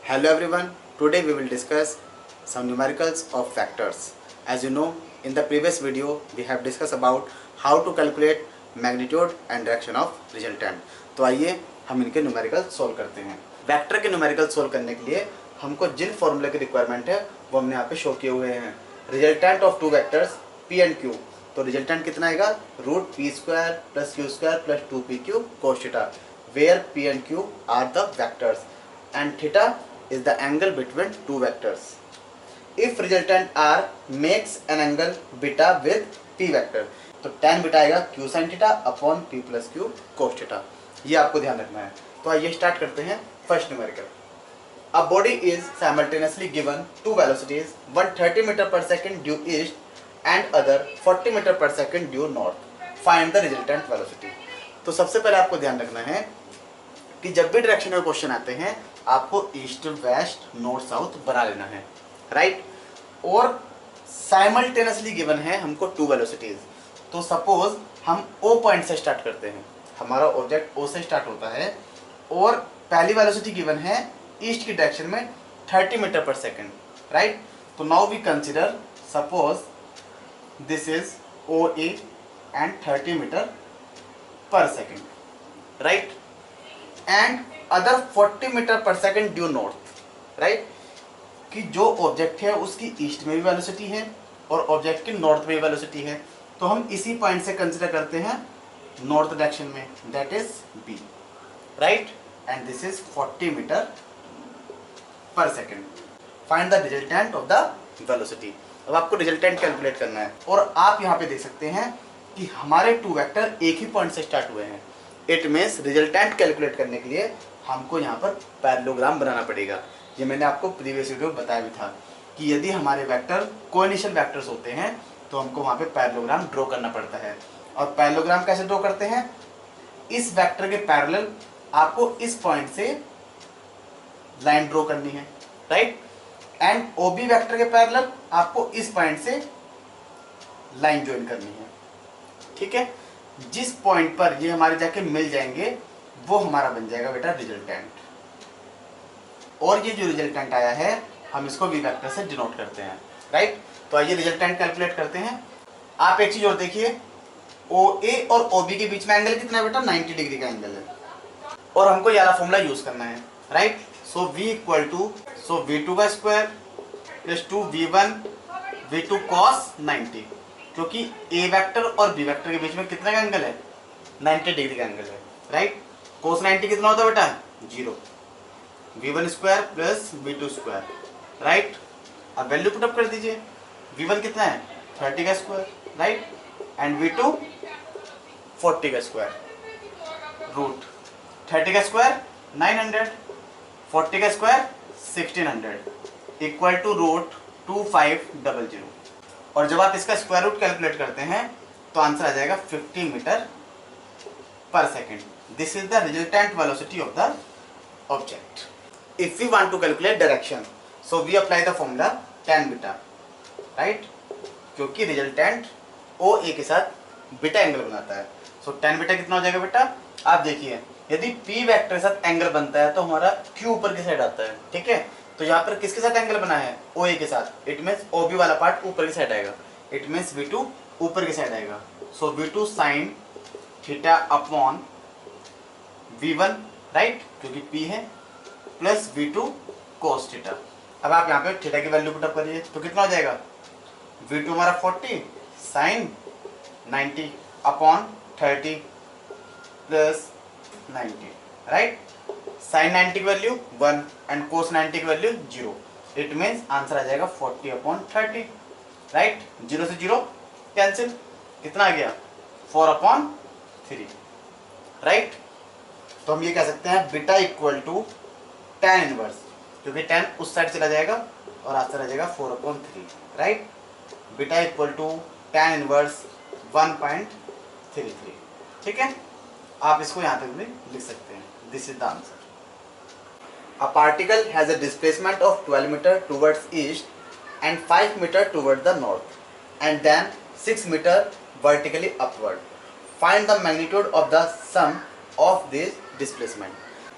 Hello everyone, today we will discuss some numericals of factors. As you know, in the previous video we have discussed about how to calculate magnitude and direction of resultant. तो आइए हम इनके numerical solve करते हैं। Vector के numerical solve करने के लिए हमको जिन फॉर्मूले की रिक्वायरमेंट है वो हमने यहाँ पे शो किए हुए हैं। Resultant of two vectors P and Q, तो रिजल्टेंट कितना आएगा root P square plus Q square plus 2pq cos theta, where P and Q are the vectors and theta is the angle between two vectors. If resultant R makes an angle beta with P vector, तो tan beta आएगा q sin theta upon p plus q cos theta. ये आपको ध्यान रखना है। तो आइए start करते हैं first numerical. A body is simultaneously given two velocities, one 30 meter per second due east and other 40 meter per second due north. Find the resultant velocity. तो सबसे पहले आपको ध्यान रखना है कि जब भी डायरेक्शन में क्वेश्चन आते हैं आपको ईस्ट वेस्ट नॉर्थ साउथ बना लेना है, राइट। और साइमल्टेनियसली गिवन है हमको टू वेलोसिटीज। तो सपोज हम ओ पॉइंट से स्टार्ट करते हैं, हमारा ऑब्जेक्ट ओ से स्टार्ट होता है और पहली वेलोसिटी गिवन है ईस्ट की डायरेक्शन में 30 मीटर पर सेकेंड, राइट। तो now we consider suppose this is O A and 30 metre per second, right, and other 40 metre per second due north, right. कि जो ऑब्जेक्ट है उसकी ईस्ट में भी वेलोसिटी है और ऑब्जेक्ट की नॉर्थ में भी वेलोसिटी है, तो हम इसी पॉइंट से कंसिडर करते हैं नॉर्थ डायरेक्शन में, that is B, right, and this is 40 metre per second. Find the resultant of the velocity. अब आपको रिजल्टेंट कैलकुलेट करना है और आप यहाँ पे देख सकते हैं कि हमारे टू वेक्टर एक ही पॉइंट से स्टार्ट हुए हैं। इट मीन्स रिजल्टेंट कैलकुलेट करने के लिए हमको यहाँ पर पैरेललोग्राम बनाना पड़ेगा। ये मैंने आपको प्रीवियस वीडियो में बताया भी था कि यदि हमारे वेक्टर कोइनिशियल वेक्टर्स होते हैं तो हमको वहाँ पे पैरेललोग्राम ड्रॉ करना पड़ता है। और पैरेललोग्राम कैसे ड्रॉ करते हैं, इस वेक्टर के पैरेलल आपको इस पॉइंट से लाइन ड्रॉ करनी है, राइट, एंड ओबी वेक्टर के पैरेलल आपको इस पॉइंट से लाइन ज्वाइन करनी है, ठीक है। जिस पॉइंट पर ये हमारे जाके मिल जाएंगे वो हमारा बन जाएगा बेटा रिजल्टेंट। और ये जो रिजल्टेंट आया है हम इसको वी वेक्टर से डिनोट करते हैं, राइट। तो आइए रिजल्टेंट कैलकुलेट करते हैं। आप एक चीज और देखिए, ओ ए और ओ बी के बीच में एंगल कितना है बेटा, 90 डिग्री का एंगल है और हमको ये वाला फॉर्मूला यूज करना है, right. So v equal to v2 का square plus 2v1 v2 cos 90, क्योंकि ए वेक्टर और बी वेक्टर के बीच में कितना का एंगल है, 90 डिग्री का एंगल है, राइट। cos 90 कितना होता है बेटा, 0, v1 square plus v2 square, right. अब वैल्यू पुटअप कर दीजिए, v1 कितना है 30 का स्क्वायर, राइट, एंड v2 40 का स्क्वायर, रूट 30 का स्क्वायर 900, 40 का स्क्वायर 1600 इक्वल टू रूट 2500। और जब आप इसका स्क्वायर रूट कैलकुलेट करते हैं तो आंसर आ जाएगा 50 meter per second. This is the resultant velocity of the object. If we want to calculate direction, so we apply the formula tan beta, right, क्योंकि रिजल्टेंट ओ ए के साथ beta angle बनाता है। सो tan beta कितना हो जाएगा बेटा, आप देखिए यदि p वेक्टर के साथ एंगल बनता है तो हमारा q ऊपर की साइड आता है, ठीक है। तो यहाँ पर किसके साथ एंगल बना है, ओ ए के साथ, इट मीन्स ओ बी वाला पार्ट ऊपर की साइड आएगा, इट मीन्स v2 ऊपर की साइड आएगा। सो v2 sine theta upon v1, right, क्योंकि p है, प्लस v2 cos थीटा। अब आप यहाँ पे थीटा की वैल्यू पुटअप करिए तो कितना हो जाएगा, v2 हमारा 40 sine 90 upon 30 plus 90, right. Sine 90 की वैल्यू 1 एंड कोस 90 की वैल्यू 0, इट मीन्स आंसर आ जाएगा 40 अपॉन 30, राइट। 0 से 0 कैंसिल, कितना आ गया 4 अपॉन 3, राइट। तो हम ये कह सकते हैं beta equal to tan inverse, क्योंकि tan उस साइड चला जाएगा और आंसर आ जाएगा 4 upon 3, right. Beta equal to tan inverse 1.33, ठीक है। आप इसको यहाँ तक भी लिख सकते हैं, this is the answer. A particle has a displacement of 12 meter towards east and 5 meter towards the north and then 6 meter vertically upward. Find the magnitude of the sum of this displacement.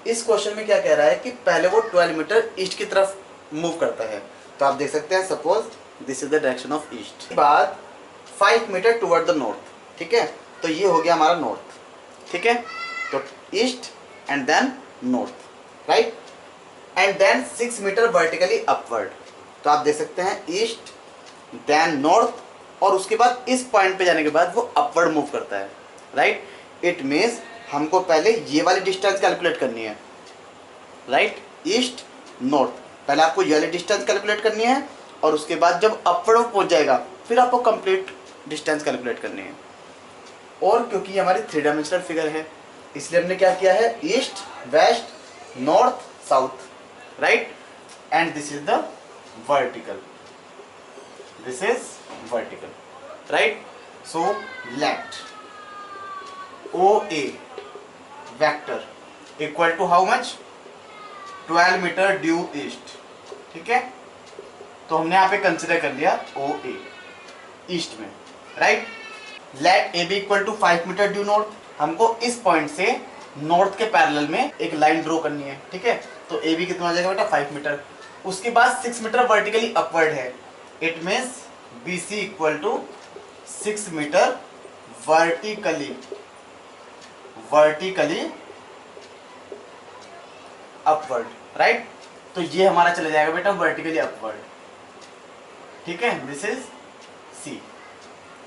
इस question में क्या कह रहा है कि पहले वो 12 metre east की तरफ मूव करता है। तो आप देख सकते हैं suppose this is the direction of east, बाद 5 मीटर टुवर्ड द नॉर्थ। ठीक है, तो ये हो गया हमारा नॉर्थ। ठीक है, तो east and then north, right, and then 6 meter vertically upward. तो आप देख सकते हैं ईस्ट देन नॉर्थ, और उसके बाद इस पॉइंट पे जाने के बाद वो अपवर्ड मूव करता है, राइट। इट मीन्स हमको पहले ये वाली डिस्टेंस कैलकुलेट करनी है, राइट, ईस्ट नॉर्थ। पहले आपको ये वाली डिस्टेंस कैलकुलेट करनी है, और उसके बाद जब अपवर्ड पहुंच जाएगा फिर आपको कंप्लीट डिस्टेंस कैलकुलेट करनी है। और क्योंकि ये हमारी 3 डायमेंशनल फिगर है, इसलिए हमने क्या किया है, east west north south, right, and this is the vertical, this is vertical, right? So let OA vector equal to how much, 12 meter due east. ठीक है, तो हमने यहाँ पे कंसिडर कर लिया OA ईस्ट में, right. Let AB equal to 5 meter due north. हमको इस पॉइंट से नॉर्थ के पैरेलल में एक लाइन ड्रॉ करनी है। ठीक है, तो AB कितना हो जाएगा बेटा, 5 मीटर। उसके बाद 6 मीटर वर्टिकली अपवर्ड है, it means BC equal to 6 meter vertically upward, right. तो ये हमारा चला जाएगा बेटा वर्टिकली अपवर्ड। ठीक है, दिस इज C,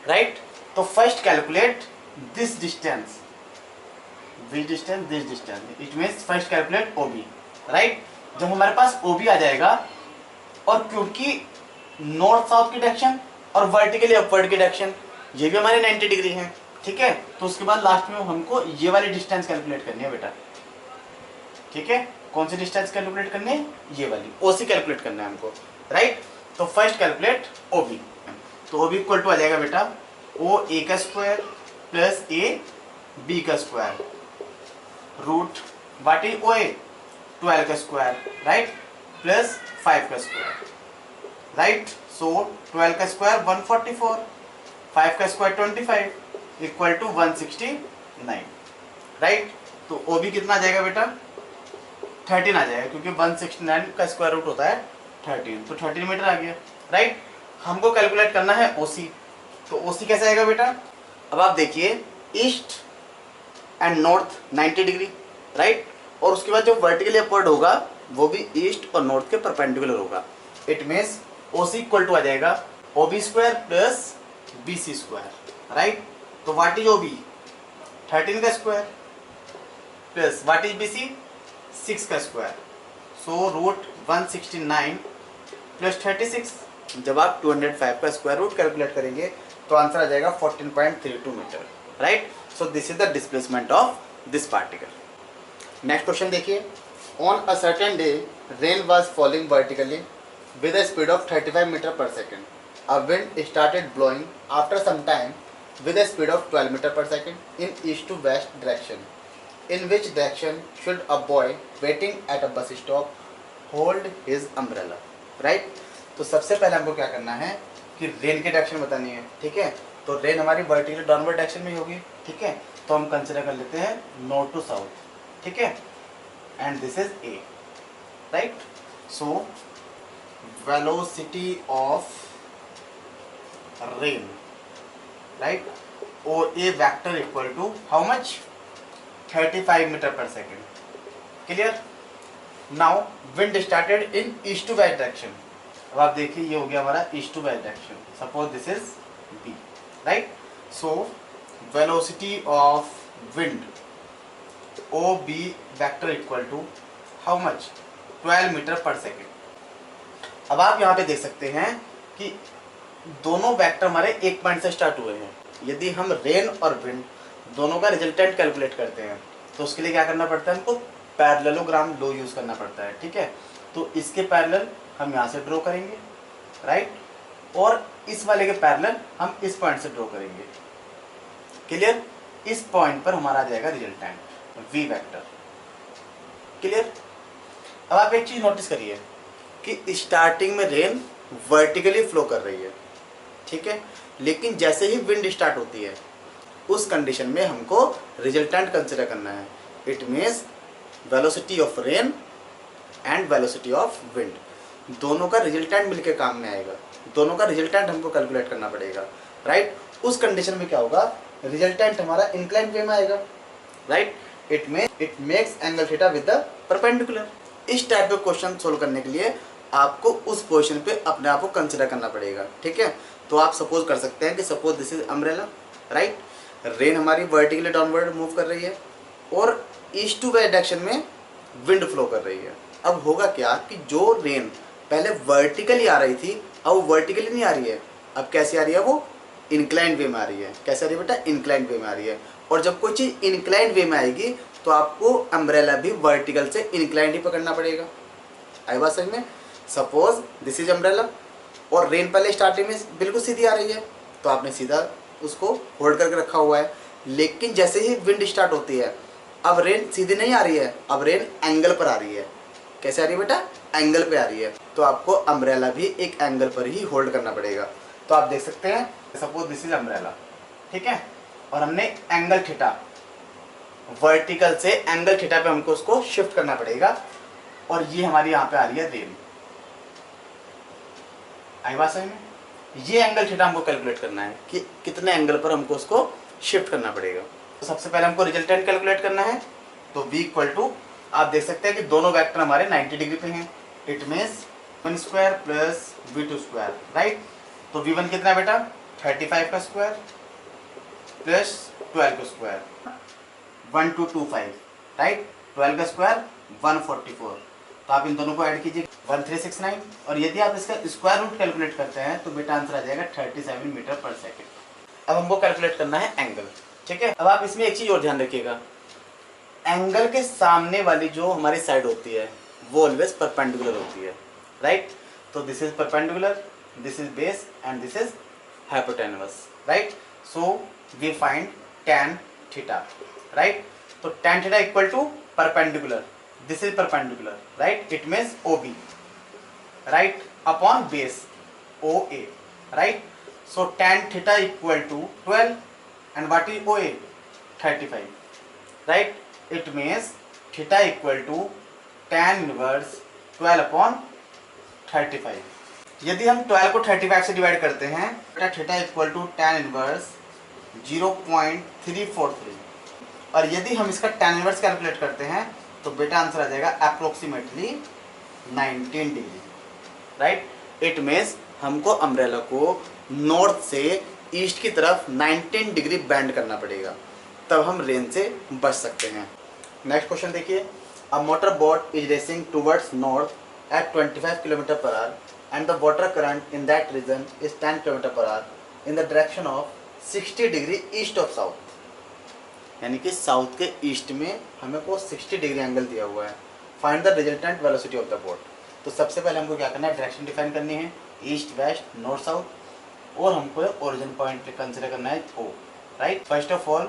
राइट। तो first calculate this distance, this distance, it means first calculate OB, right. जब हमारे पास OB आ जाएगा, और क्योंकि नॉर्थ साउथ की डायरेक्शन और वर्टिकली अपवर्ड की डायरेक्शन ये भी हमारे 90 डिग्री है। ठीक है, तो उसके बाद लास्ट में हमको ये वाली डिस्टेंस कैलकुलेट करनी है बेटा। ठीक है, कौन सी डिस्टेंस कैलकुलेट करनी है, ये वाली OC कैलकुलेट करना है हमको, राइट। तो फर्स्ट कैलकुलेट OB, तो OB इक्वल टू आ जाएगा बेटा OA का स्क्वायर प्लस AB का square, root what is OA, 12 का स्क्वायर, राइट, प्लस 5 का स्क्वायर, राइट। सो 12 का स्क्वायर 144, 5 का स्क्वायर 25 इक्वल टू 169, राइट। तो OB कितना आ जाएगा बेटा, 13 आ जाएगा, क्योंकि 169 का स्क्वायर रूट होता है 13, तो 13 मीटर आ गया, राइट। हमको कैलकुलेट करना है OC, तो OC कैसे आएगा बेटा, अब आप देखिए east and north 90 degree, right, और उसके बाद जो वर्टिकली अपवर्ड होगा वो भी ईस्ट और नॉर्थ के परपेंडिकुलर होगा। It means OC equal to आ जाएगा OB square plus BC square, right. तो व्हाट इज OB, 13 का square plus what is BC, 6 का स्क्वायर, सो रूट 169 प्लस 36। जब आप 205 का स्क्वायर रूट कैलकुलेट करेंगे तो आंसर आ जाएगा 14.32 metre, right. So this is the displacement of this particle. Next question देखिए, on a certain day rain was falling vertically with a speed of 35 meter per second. A wind started blowing after some time with a speed of 12 meter per second in east to west direction. In which direction should a boy waiting at a bus stop hold his umbrella? Right? तो सबसे पहले हमको क्या करना है कि rain की direction बतानी है। ठीक है, तो रेन हमारी वर्टिकल डाउनवर्ड डायरेक्शन में होगी। ठीक है, तो हम कंसिडर कर लेते हैं नॉर्थ टू साउथ। ठीक है, and this is A, right. So velocity of rain, right, OA vector equal to how much, 35 meter per second, clear। now wind started in east to west direction। अब आप देखिए ये हो गया हमारा east to west direction, suppose this is B, right. So velocity of wind OB vector equal to how much, 12 meter per second. अब आप यहाँ पे देख सकते हैं कि दोनों वेक्टर हमारे एक पॉइंट से स्टार्ट हुए हैं। यदि हम रेन और विंड दोनों का रिजल्टेंट कैलकुलेट करते हैं तो उसके लिए क्या करना पड़ता है, हमको पैरेललोग्राम लॉ यूज करना पड़ता है। ठीक है, तो इसके पैरेलल हम यहाँ से ड्रॉ करेंगे, राइट, और इस वाले के पैरेलल हम इस पॉइंट से ड्रॉ करेंगे, क्लियर। इस पॉइंट पर हमारा आ जाएगा रिजल्टेंट V वेक्टर, क्लियर। अब आप एक चीज नोटिस करिए कि स्टार्टिंग में रेन वर्टिकली फ्लो कर रही है, ठीक है, लेकिन जैसे ही विंड स्टार्ट होती है उस कंडीशन में हमको रिजल्टेंट कंसिडर करना है। It means velocity of rain and velocity of wind, दोनों का रिजल्टेंट मिलके काम में आएगा, दोनों का रिजल्टेंट हमको कैलकुलेट करना पड़ेगा, राइट। उस कंडीशन में क्या होगा, रिजल्टेंट हमारा इंक्लाइन वे में आएगा, right. It makes angle theta with the perpendicular. इस टाइप के क्वेश्चन सोल्व करने के लिए आपको उस पोजीशन पे अपने आप को कंसिडर करना पड़ेगा, ठीक है। तो आप सपोज कर सकते हैं कि suppose this is umbrella, right. Rain हमारी वर्टिकली डाउनवर्ड मूव कर रही है और ईस्ट टू वेस्ट डायरेक्शन में विंड फ्लो कर रही है। अब होगा क्या कि जो रेन पहले वर्टिकली आ रही थी अब वो वर्टिकली नहीं आ रही है, अब कैसी आ रही है, वो इंक्लाइंड वे में आ रही है। कैसे आ रही है बेटा, इंक्लाइंड वे में आ रही है। और जब कोई चीज़ इंक्लाइंड वे में आएगी तो आपको अम्ब्रेला भी वर्टिकल से इंक्लाइंड ही पकड़ना पड़ेगा। आई बात समझ में। सपोज दिस इज अम्ब्रेला और रेन पहले स्टार्टिंग में बिल्कुल सीधी आ रही है तो आपने सीधा उसको होल्ड करके रखा हुआ है, लेकिन जैसे ही विंड स्टार्ट होती है अब रेन सीधी नहीं आ रही है, अब रेन एंगल पर आ रही है। कैसे आ रही है बेटा, एंगल पे आ रही है। तो आपको अम्ब्रेला भी एक एंगल पर ही होल्ड करना पड़ेगा। तो आप देख सकते हैं सपोज दिस इज अम्ब्रेला, ठीक है, और हमने एंगल थीटा वर्टिकल से एंगल थीटा पे हमको उसको शिफ्ट करना पड़ेगा और ये हमारी यहाँ पे आ रही है रेन। आई बात समझ में। ये एंगल थीटा हमको कैलकुलेट करना है कि कितने एंगल पर हमको उसको शिफ्ट करना पड़ेगा। तो सबसे पहले हमको रिजल्टेंट कैलकुलेट करना है। तो v इक्वल टू, आप देख सकते हैं कि दोनों वेक्टर हमारे 90 डिग्री पे हैं। It means 1 square plus v2 square, right. तो v1 कितना है बेटा, 35 का स्क्वायर प्लस 12 का स्क्वायर 1225, राइट। 12 का स्क्वायर 144। तो आप इन दोनों को ऐड कीजिए 1369 और यदि आप इसका स्क्वायर रूट कैलकुलेट करते हैं तो बेटा आंसर आ जाएगा 37 मीटर पर सेकेंड। अब हमको कैलकुलेट करना है एंगल, ठीक है। अब आप इसमें एक चीज और ध्यान रखिएगा, एंगल के सामने वाली जो हमारी साइड होती है वो ऑलवेज परपेंडिकुलर होती है, राइट। तो this is perpendicular, this is base and this is hypotenuse, right. So we find tan theta, right. तो tan theta equal to perpendicular, this is perpendicular, right. It means OB, right, upon base OA, right. So tan theta equal to 12 and what is OA, 35, right. It means theta equal to tan inverse 12 upon 35। यदि हम 12 को 35 से divide करते हैं बेटा theta equal to tan inverse 0.343 और यदि हम इसका tan इनवर्स कैलकुलेट करते हैं तो बेटा आंसर आ जाएगा approximately 19 degree, right. It means हमको अम्ब्रेला को नॉर्थ से ईस्ट की तरफ 19 डिग्री बेंड करना पड़ेगा, तब हम रेन से बच सकते हैं। नेक्स्ट क्वेश्चन देखिए, a motor boat is racing towards north at 25 kilometer per hour and the water current in that region is 10 kilometer per hour in the direction of 60 degree east of south. यानी कि south के east में हमें को 60 degree angle दिया हुआ है। Find the resultant velocity of the boat. तो सबसे पहले हमको क्या करना है, डायरेक्शन डिफाइन करनी है, ईस्ट वेस्ट नॉर्थ साउथ, और हमको ओरिजिन पॉइंट कंसिडर करना है O, right. First of all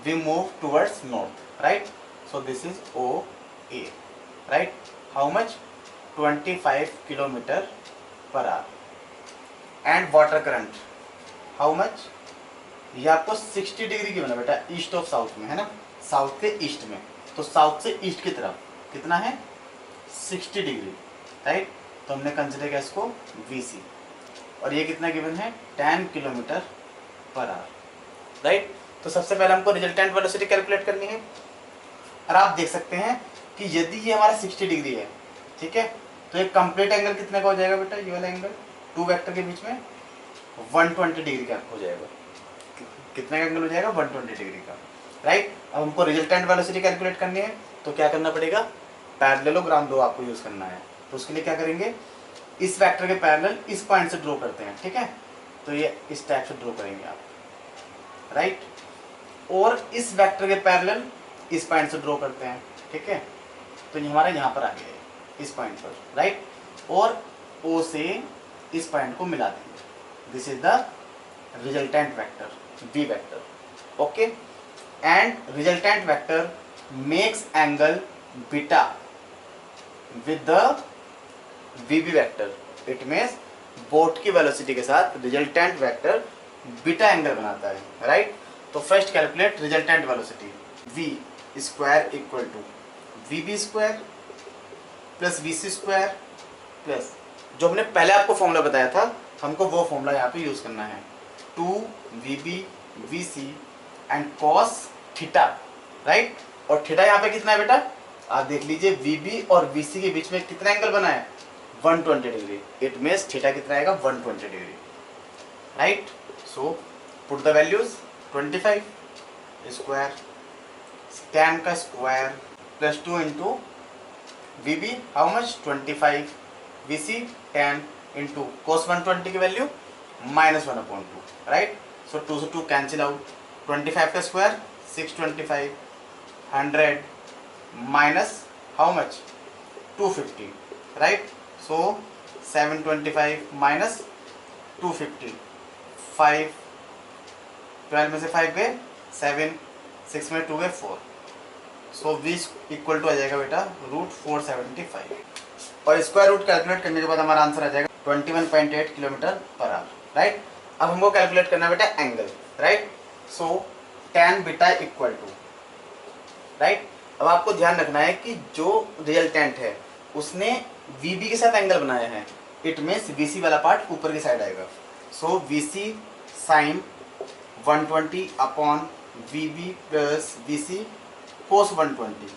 we move towards north, right. So this is OA, right. How much, 25 kilometer per hour and water current how much, ये आपको 60 degree की बना बेटा, east of south में है ना, साउथ के ईस्ट में। तो साउथ से ईस्ट की तरफ कितना है, 60 डिग्री, राइट। तो हमने कंसिडर किया इसको VC और ये कितना गिवन है, 10 किलोमीटर पर आवर, राइट। तो सबसे पहले हमको रिजल्टेंट वेलोसिटी कैलकुलेट करनी है और आप देख सकते हैं कि यदि ये हमारा 60 डिग्री है, ठीक है, तो एक कंप्लीट एंगल कितने का हो जाएगा बेटा, ये वाला एंगल टू वेक्टर के बीच में 120 डिग्री का हो जाएगा। कितने का एंगल हो जाएगा, 120 डिग्री का, राइट। अब हमको रिजल्टेंट वेलोसिटी कैलकुलेट करनी है तो क्या करना पड़ेगा, पैरेललोग्राम दो आपको यूज करना है। तो उसके लिए क्या करेंगे, इस वेक्टर के पैरेलल इस पॉइंट से ड्रॉ करते हैं, ठीक है। तो ये इस टाइप से ड्रॉ करेंगे आप, राइट। और इस वेक्टर के पैरेलल इस पॉइंट से ड्रॉ करते हैं, ठीक है। तो ये हमारा यहाँ पर आ गया है इस पॉइंट पर, राइट। और O से इस पॉइंट को मिला देंगे। This is the resultant vector, V vector, okay. And resultant vector makes angle beta with the VB vector. It means boat की वेलोसिटी के साथ रिजल्टेंट वेक्टर बीटा एंगल बनाता है, राइट। तो first calculate resultant velocity, V square equal to V B square plus V C square plus जो हमने पहले आपको फॉर्मूला बताया था, हमको वो फॉर्मूला यहाँ पे यूज़ करना है, 2VB and cos theta, right. और थीटा यहाँ पे कितना है बेटा, आप देख लीजिए VB और VC के बीच में कितना एंगल बना है, 120 डिग्री। इट मीन्स थीटा कितना आएगा, 120 degree, right. So put the values, 25 square tan का square plus 2 into VB how much 25, VC tan into cos 120 की वैल्यू -1/2, राइट। सो 2 से 2 कैंसिल आउट, 25 का square 625, 100 minus how much 250, right. So 725 minus 250, 5, 12 में से 5 गए 7, 6 में 2 गए 4। सो v इक्वल टू आ जाएगा बेटा √475, और स्क्वायर रूट कैलकुलेट करने के बाद हमारा आंसर आ जाएगा 21.8 किलोमीटर पर आवर, राइट। अब हमको कैलकुलेट करना है बेटा angle, right. So tan beta equal to, right. अब आपको ध्यान रखना है कि जो रिजल्टेंट है उसने VB के साथ एंगल बनाया है, इट मीन्स VC वाला पार्ट ऊपर की साइड आएगा। So VC sine 120 upon VB plus VC cos 120,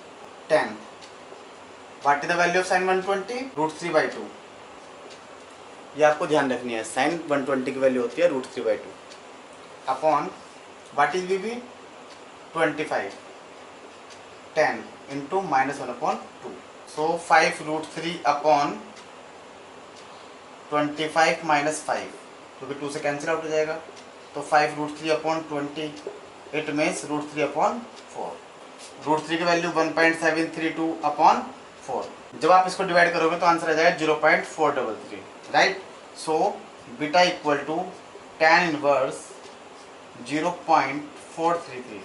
tan what is the value of sine 120, √3/2। ये आपको ध्यान रखनी है, साइन 120 की वैल्यू होती है √3/2 upon what is VB 25, tan into -1/2। So 5√3 upon 25 minus 5, क्योंकि 2 से कैंसिल आउट हो जाएगा, तो 5√3 अपॉन 20, इट मीन्स √3/4। √3 की वैल्यू 1.732 अपॉन 4। जब आप इसको डिवाइड करोगे तो आंसर आ जाएगा 0.433, right. So beta equal to tan inverse 0.433।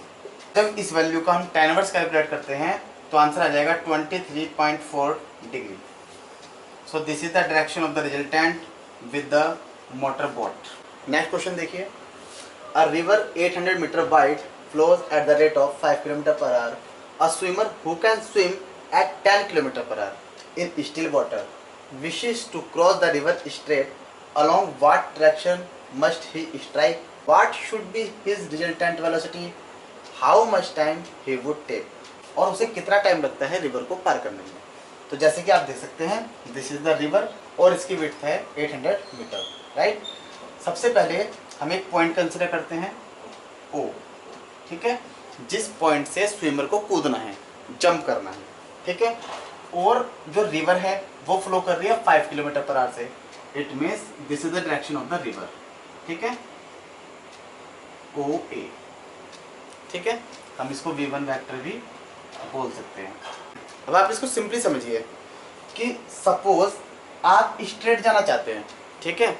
जब इस वैल्यू का हम tan इनवर्स कैलकुलेट करते हैं तो आंसर आ जाएगा 23.4 degree. So this is the direction of the resultant with the motor boat. Next question देखिए, a river 800 metre wide flows at the rate of 5 km per hour. A swimmer who can swim at 10 km per hour in still water wishes to cross the river straight. Along what direction must he strike? What should be his resultant velocity? How much time he would take? और उसे कितना time लगता है river को पार करने में। तो जैसे कि आप देख सकते हैं, दिस इज द रिवर और इसकी विड्थ है 800 मीटर, राइट। सबसे पहले हम एक पॉइंट कंसिडर करते हैं O, ठीक है, जिस पॉइंट से स्विमर को कूदना है, जंप करना है, ठीक है। और जो रिवर है वो फ्लो कर रही है 5 किलोमीटर पर आवर से, it means this is the direction of the river, ठीक है, OA, ठीक है। हम इसको V1 वेक्टर भी बोल सकते हैं। अब आप इसको सिंपली समझिए कि सपोज आप स्ट्रेट जाना चाहते हैं, ठीक है,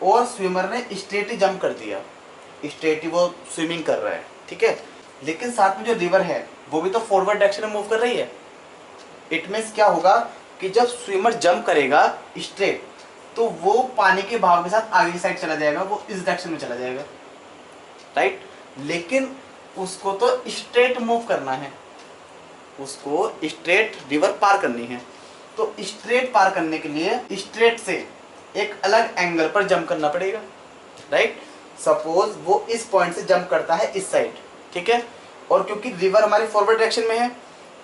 और स्विमर ने स्ट्रेट ही जंप कर दिया, स्ट्रेट ही वो स्विमिंग कर रहा है, ठीक है, लेकिन साथ में जो रिवर है वो भी तो फॉरवर्ड डायरेक्शन में मूव कर रही है। इट मीन्स क्या होगा कि जब स्विमर जंप करेगा स्ट्रेट तो वो पानी के बहाव के साथ आगे की साइड चला जाएगा, वो इस डायरेक्शन में चला जाएगा, राइट। लेकिन उसको तो स्ट्रेट मूव करना है, उसको स्ट्रेट रिवर पार करनी है, तो स्ट्रेट पार करने के लिए स्ट्रेट से एक अलग एंगल पर जंप करना पड़ेगा, राइट। सपोज वो इस पॉइंट से जंप करता है इस साइड, ठीक है, और क्योंकि रिवर हमारी फॉरवर्ड डायरेक्शन में है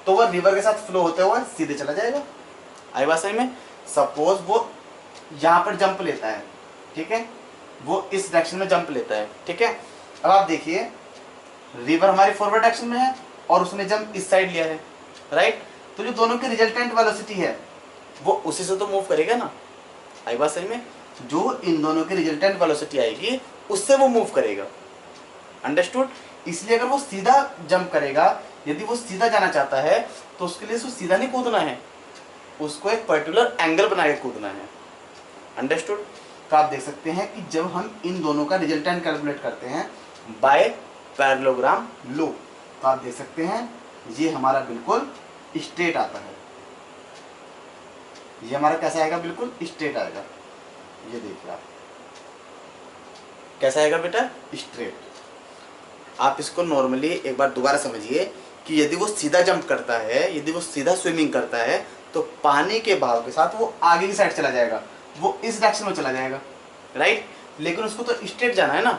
तो वह रिवर के साथ फ्लो होते हुए सीधे चला जाएगा। आई बात समझ में। सपोज वो यहाँ पर जंप लेता है, ठीक है, वो इस डायरेक्शन में जंप लेता है, ठीक है। अब आप देखिए रिवर हमारी फॉरवर्ड डायरेक्शन में है और उसने जंप इस साइड लिया है, राइट। तो जो दोनों की रिजल्टेंट वेलोसिटी है वो उसी से तो मूव करेगा ना। आई बात समझ में। जो इन दोनों की रिजल्टेंट वेलोसिटी आएगी उससे वो मूव करेगा, अंडरस्टूड। इसलिए अगर वो सीधा जंप करेगा, यदि वो सीधा जाना चाहता है तो उसके लिए उसको सीधा नहीं कूदना है, उसको एक पर्टिकुलर एंगल बना के कूदना है, अंडरस्टूड। तो आप देख सकते हैं कि जब हम इन दोनों का रिजल्टेंट कैलकुलेट करते हैं बाय पैरेललोग्राम लो, तो आप देख सकते हैं ये हमारा बिल्कुल स्ट्रेट आता है, ये हमारा कैसा आएगा, बिल्कुल स्ट्रेट आएगा। ये देखिए आप कैसा आएगा बेटा, स्ट्रेट। आप इसको नॉर्मली एक बार दोबारा समझिए कि यदि वो सीधा जंप करता है, यदि वो सीधा स्विमिंग करता है, तो पानी के बहाव के साथ वो आगे की साइड चला जाएगा, वो इस डायरेक्शन में चला जाएगा, राइट। लेकिन उसको तो स्ट्रेट जाना है ना,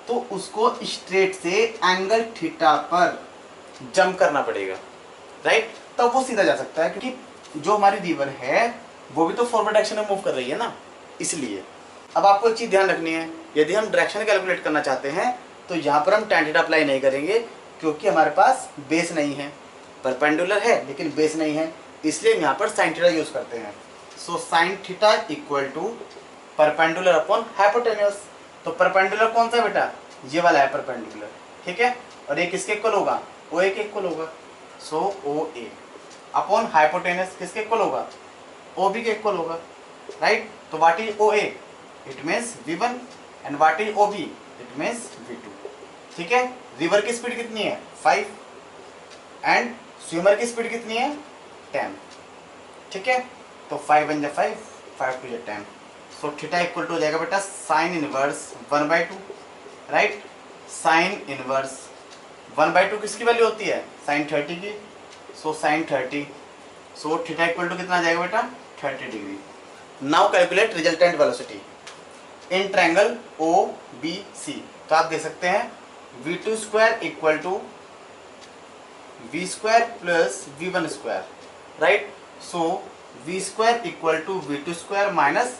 तो उसको स्ट्रेट से एंगल थीटा पर जंप करना पड़ेगा, राइट। तब वो सीधा जा सकता है, क्योंकि जो हमारी रिवर है वो भी तो फॉरवर्ड डायरेक्शन में मूव कर रही है ना, इसलिए। अब आपको एक चीज़ ध्यान रखनी है, यदि हम डायरेक्शन कैलकुलेट करना चाहते हैं तो यहाँ पर हम tan थीटा अप्लाई नहीं करेंगे, क्योंकि हमारे पास बेस नहीं है। परपेंडिकुलर है लेकिन बेस नहीं है, इसलिए हम यहाँ पर sin थीटा यूज़ करते हैं। So sin theta equal to perpendicular upon hypotenuse. तो परपेंडिकुलर कौन सा है बेटा, ये वाला है परपेंडिकुलर, ठीक है। और ये किसके इक्वल होगा, OA के इक्वल होगा। सो OA अपॉन हाइपोटेन्यूस किसके इक्वल होगा, OB के इक्वल होगा, राइट। तो what is OA, it means V1 and what is OB, it means V2, ठीक है। रिवर की स्पीड कितनी है 5 एंड स्विमर की स्पीड कितनी है 10, ठीक है। तो 5 1 जा 5, 5 2 जा 10। सो थीटा इक्वल टू हो जाएगा बेटा sine inverse 1/2, right. Sine inverse 1/2 किसकी वैल्यू होती है, साइन 30 की। So sine 30, so theta equal to कितना आ जाएगा बेटा 30 degree. Now calculate resultant velocity in triangle OBC। तो आप देख सकते हैं V2 square equal to V square plus V1 square, right. So V square equal to V2 square minus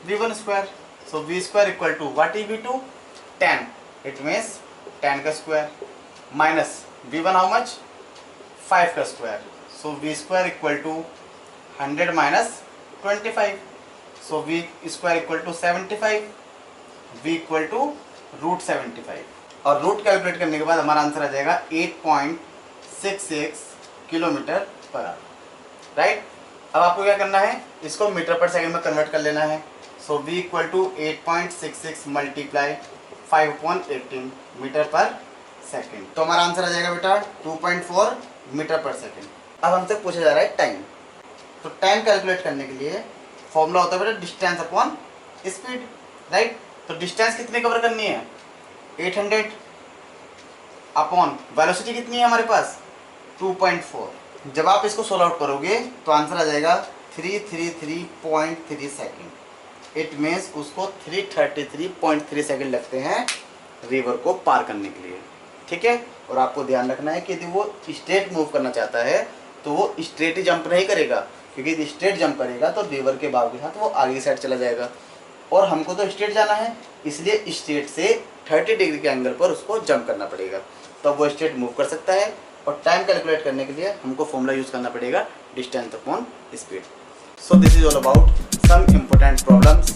V1 square. So V square equal to what is V2, 10, it means 10 का square minus V1 how much, 5 का square. So V square equal to 100 minus 25। So V square equal to 75, V equal to root 75। और root calculate करने के बाद हमारा answer आ जाएगा 8.66 kilometre per our, right. अब आपको क्या करना है, इसको मीटर पर सेकंड में कन्वर्ट कर लेना है। So V equal to 8.66 multiply 5/18 meter per second. तो हमारा आंसर आ जाएगा बेटा 2.4 मीटर पर सेकंड। अब हमसे पूछा जा रहा है टाइम। तो टाइम कैलकुलेट करने के लिए फॉर्मूला होता है बेटा डिस्टेंस अपॉन स्पीड, राइट। तो डिस्टेंस कितनी कवर करनी है 800 अपॉन वेलोसिटी कितनी है हमारे पास 2.4। जब आप इसको सोल्व आउट करोगे तो आंसर आ जाएगा 333.3 सेकेंड। इट मीन्स उसको 333.3 सेकेंड लगते हैं रिवर को पार करने के लिए, ठीक है। और आपको ध्यान रखना है कि यदि वो स्ट्रेट मूव करना चाहता है तो वो स्ट्रेट ही जंप नहीं करेगा, क्योंकि यदि स्ट्रेट जंप करेगा तो रिवर के बहाव के साथ वो आगे की साइड चला जाएगा, और हमको तो स्ट्रेट जाना है, इसलिए स्ट्रेट से 30 डिग्री के एंगल पर उसको जंप करना पड़ेगा, तब वो स्ट्रेट मूव कर सकता है। और टाइम कैलकुलेट करने के लिए हमको फॉर्मूला यूज करना पड़ेगा distance upon speed. So this is all about some important problems